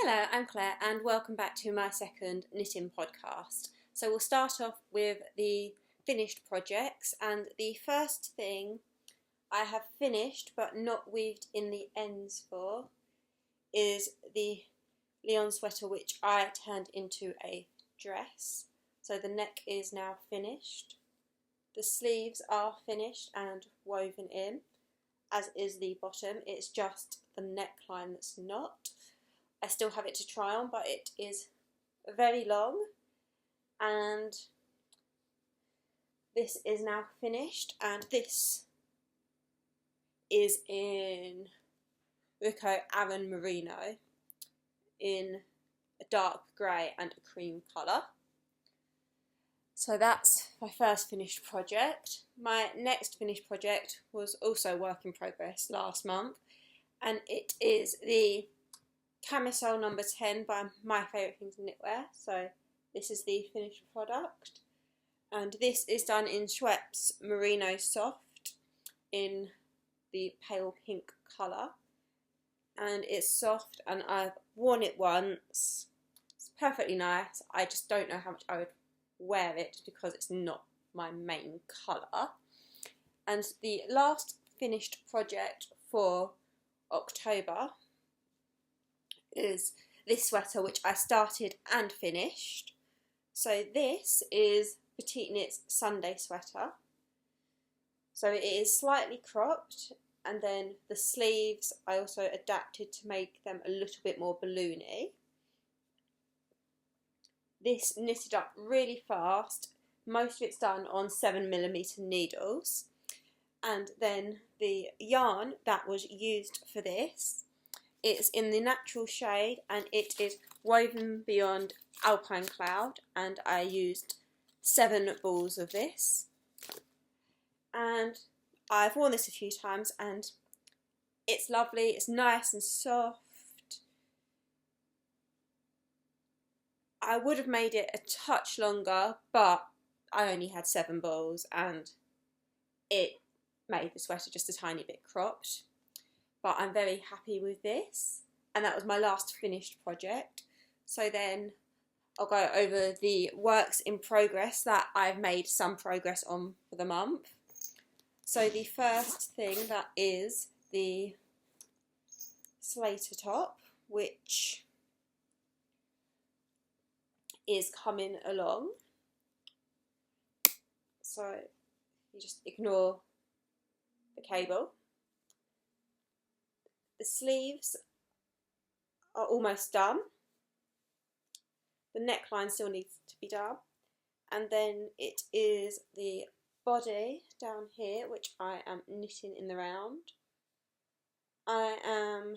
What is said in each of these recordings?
Hello, I'm Claire and welcome back to my second knitting podcast. So we'll start off with the finished projects, and the first thing I have finished but not weaved in the ends for is the Lyon sweater, which I turned into a dress. So the neck is now finished. The sleeves are finished and woven in, as is the bottom. It's just the neckline that's not. I still have it to try on, but it is very long, and this is now finished, and this is in Rico Aran Merino in a dark grey and a cream colour. So that's my first finished project. My next finished project was also work in progress last month, and it is the Camisole number 10 by My Favourite Things Knitwear. So this is the finished product, and this is done in Schweppes Merino Soft in the pale pink colour, and it's soft, and I've worn it once. It's perfectly nice. I just don't know how much I would wear it because it's not my main colour. And the last finished project for October is this sweater, which I started and finished. So this is Petite Knit's Sunday sweater. So it is slightly cropped, and then the sleeves I also adapted to make them a little bit more balloony. This knitted up really fast. Most of it's done on 7mm needles, and then the yarn that was used for this, it's in the natural shade, and it is woven beyond Alpine cloud, and I used 7 balls of this, and I've worn this a few times and it's lovely. It's nice and soft. I would have made it a touch longer, but I only had 7 balls and it made the sweater just a tiny bit cropped. But I'm very happy with this, and that was my last finished project. So then I'll go over the works in progress that I've made some progress on for the month. So the first thing, that is the Slatter top, which is coming along. So you just ignore the cable. The sleeves are almost done. The neckline still needs to be done. And then it is the body down here, which I am knitting in the round. I am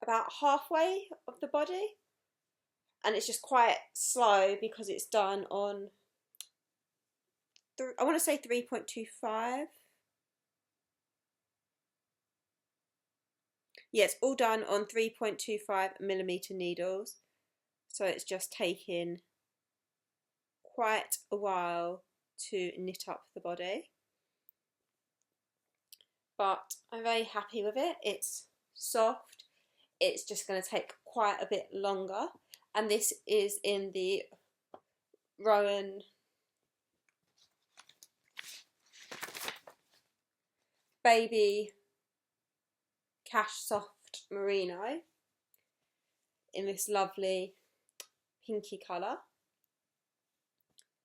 about halfway of the body, and it's just quite slow because it's done on, I want to say 3.25. Yeah, it's all done on 3.25mm needles, so it's just taking quite a while to knit up the body. But I'm very happy with it. It's soft. It's just going to take quite a bit longer, and this is in the Rowan Baby Cashsoft Merino in this lovely pinky colour.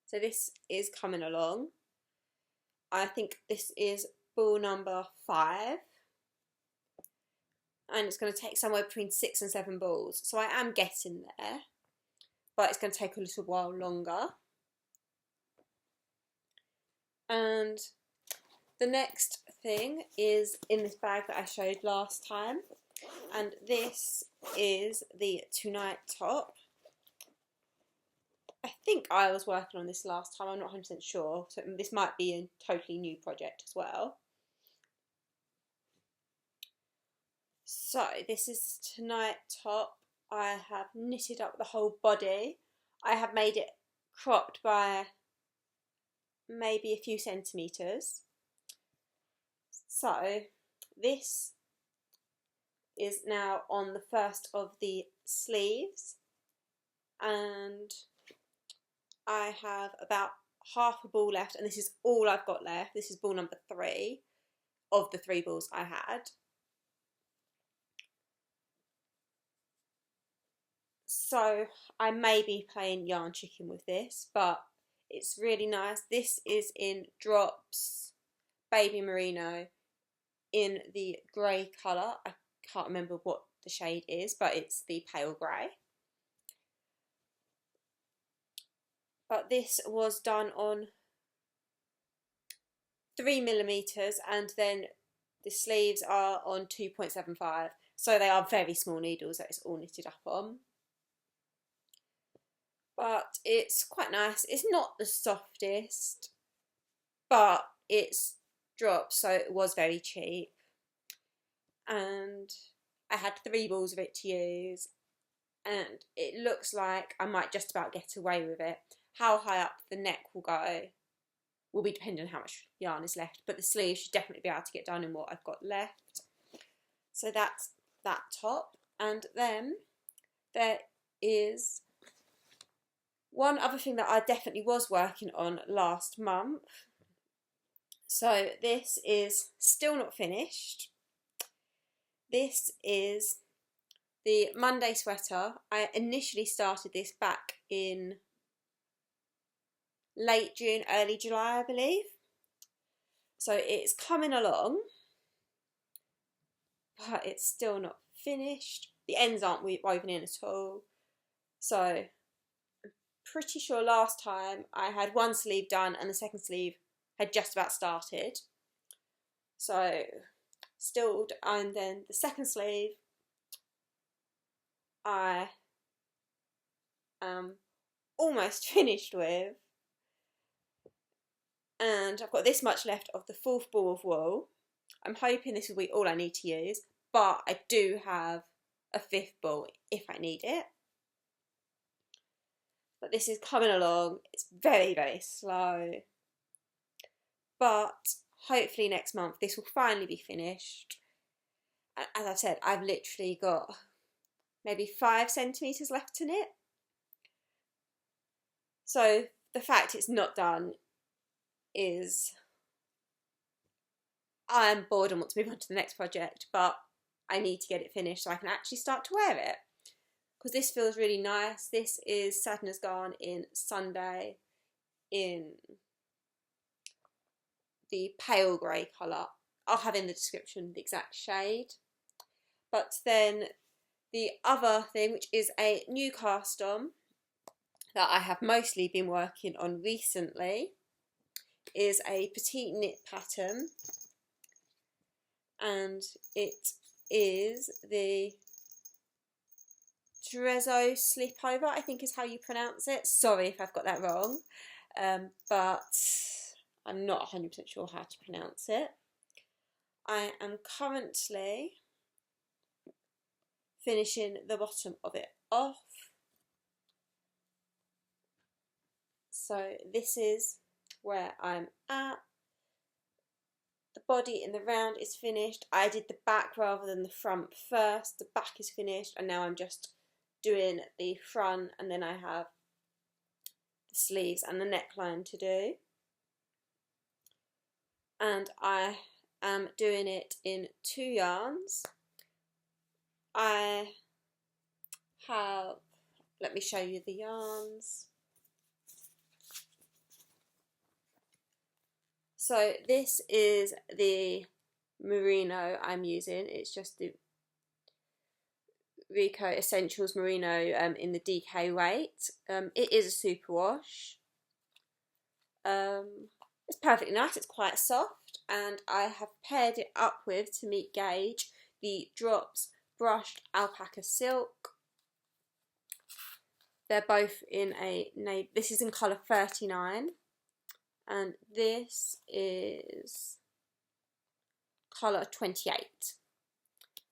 So this is coming along. I think this is ball number 5, and it's going to take somewhere between 6 and 7 balls. So I am getting there, but it's going to take a little while longer. And the next thing is in this bag that I showed last time, and this is the Tonight top. I think I was working on this last time, I'm not 100% sure, so this might be a totally new project as well. So this is Tonight top. I have knitted up the whole body. I have made it cropped by maybe a few centimetres. So this is now on the first of the sleeves, and I have about half a ball left, and this is all I've got left. This is ball number 3 of the 3 balls I had. So I may be playing yarn chicken with this, but it's really nice. This is in Drops Baby Merino in the grey colour. I can't remember what the shade is, but it's the pale grey. But this was done on 3mm, and then the sleeves are on 2.75, so they are very small needles that it's all knitted up on. But it's quite nice. It's not the softest, but it's Drops, so it was very cheap. And I had 3 balls of it to use, and it looks like I might just about get away with it. How high up the neck will go will be dependent on how much yarn is left, but the sleeve should definitely be able to get done in what I've got left. So that's that top. And then there is one other thing that I definitely was working on last month. So this is still not finished. This is the Monday sweater. I initially started this back in late June, early July, I believe. So it's coming along, but it's still not finished. The ends aren't woven in at all. So I'm pretty sure last time I had one sleeve done and the second sleeve had just about started. So still, and then the second sleeve I am almost finished with. And I've got this much left of the 4th ball of wool. I'm hoping this will be all I need to use, but I do have a 5th ball if I need it. But this is coming along. It's very, very slow. But hopefully next month this will finally be finished. As I said, I've literally got maybe 5 centimetres left to knit. So the fact it's not done is I'm bored and want to move on to the next project, but I need to get it finished so I can actually start to wear it, because this feels really nice. This is Sandnes Garn in Sunday in the pale grey colour. I'll have in the description the exact shade. But then the other thing, which is a new cast on that I have mostly been working on recently, is a Petite Knit pattern, and it is the Terrazzo Slipover, I think is how you pronounce it. Sorry if I've got that wrong, but I'm not 100% sure how to pronounce it. I am currently finishing the bottom of it off. So this is where I'm at. The body in the round is finished. I did the back rather than the front first. The back is finished, and now I'm just doing the front, and then I have the sleeves and the neckline to do. And I am doing it in 2 yarns. I have, let me show you the yarns. So this is the Merino I'm using. It's just the Rico Essentials Merino in the DK weight. It is a superwash. It's perfectly nice. It's quite soft, and I have paired it up with, to meet gauge, the Drops Brushed Alpaca Silk. They're both in a navy. This is in colour 39. And this is colour 28.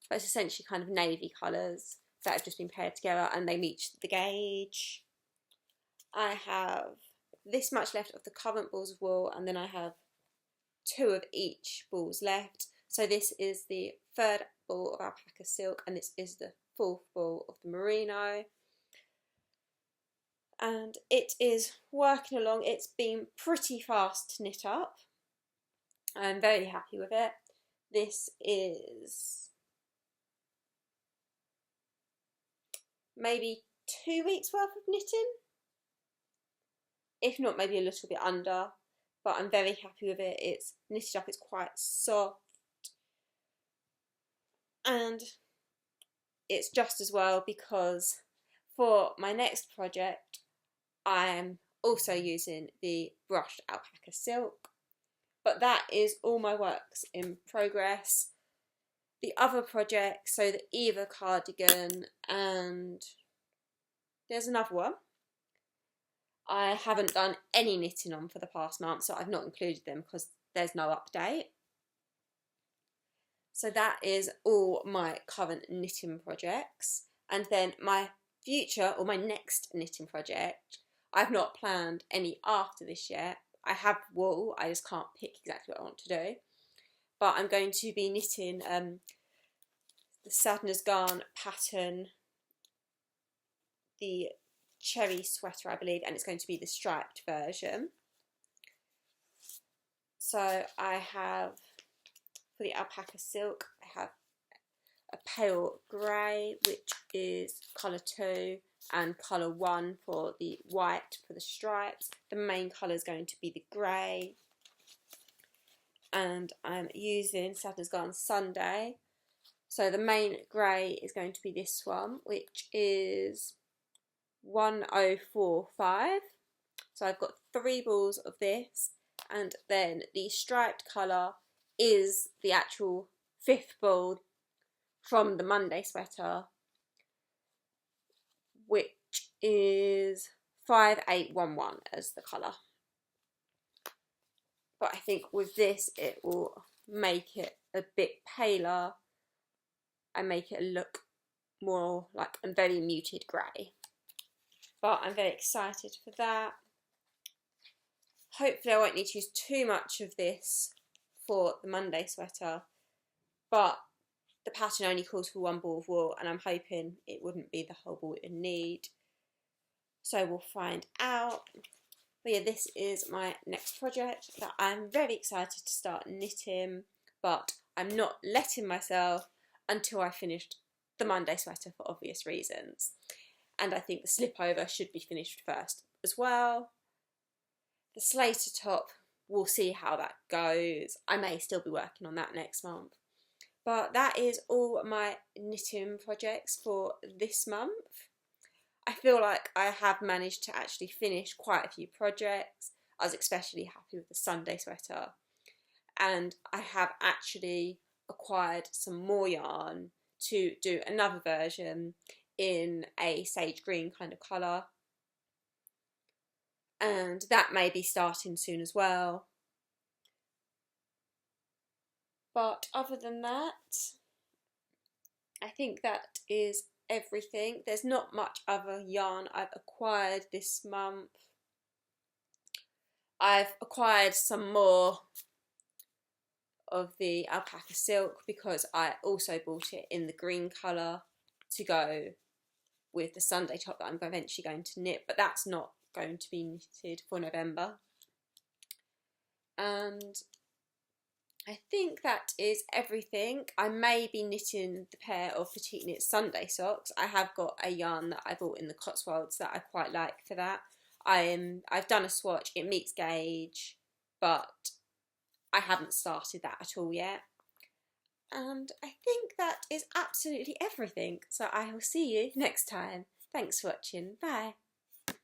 But it's essentially kind of navy colours that have just been paired together, and they meet the gauge. I have this much left of the current balls of wool, and then I have 2 of each balls left. So this is the third ball of Alpaca silk, and this is the fourth ball of the Merino. And it is working along. It's been pretty fast to knit up. I'm very happy with it. This is maybe 2 weeks worth of knitting, if not maybe a little bit under, but I'm very happy with it. It's knitted up, it's quite soft, and it's just as well because for my next project I'm also using the brushed Alpaca silk, but that is all my works in progress. The other projects, so the Eva cardigan and there's another one, I haven't done any knitting on for the past month, so I've not included them because there's no update. So that is all my current knitting projects. And then my future, or my next knitting project, I've not planned any after this yet. I have wool, I just can't pick exactly what I want to do. But I'm going to be knitting the Sandnes Garn pattern, the cherry sweater I believe, and it's going to be the striped version. So I have, for the Alpaca silk, I have a pale grey, which is colour 2, and colour 1 for the white for the stripes. The main colour is going to be the grey. And I'm using Sandnes Garn Sunday. So the main grey is going to be this one, which is 1045. So I've got 3 balls of this, and then the striped colour is the actual 5th ball from the Monday sweater, which is 5811 as the colour. But I think with this it will make it a bit paler and make it look more like a very muted grey. But I'm very excited for that. Hopefully I won't need to use too much of this for the Monday sweater, but the pattern only calls for 1 ball of wool, and I'm hoping it wouldn't be the whole ball in need. So we'll find out. But yeah, this is my next project that I'm very excited to start knitting, but I'm not letting myself until I finished the Monday sweater for obvious reasons. And I think the Slipover should be finished first as well. The Slatter top, we'll see how that goes. I may still be working on that next month. But that is all my knitting projects for this month. I feel like I have managed to actually finish quite a few projects. I was especially happy with the Sunday sweater. And I have actually acquired some more yarn to do another version in a sage green kind of colour. And that may be starting soon as well. But other than that, I think that is everything. There's not much other yarn I've acquired this month. I've acquired some more of the Alpaca silk because I also bought it in the green colour to go with the Sunday top that I'm eventually going to knit, but that's not going to be knitted for November. And I think that is everything. I may be knitting the pair of Petite Knit Sunday socks. I have got a yarn that I bought in the Cotswolds that I quite like for that. I've done a swatch, it meets gauge, but I haven't started that at all yet. And I think that is absolutely everything. So I will see you next time. Thanks for watching. Bye.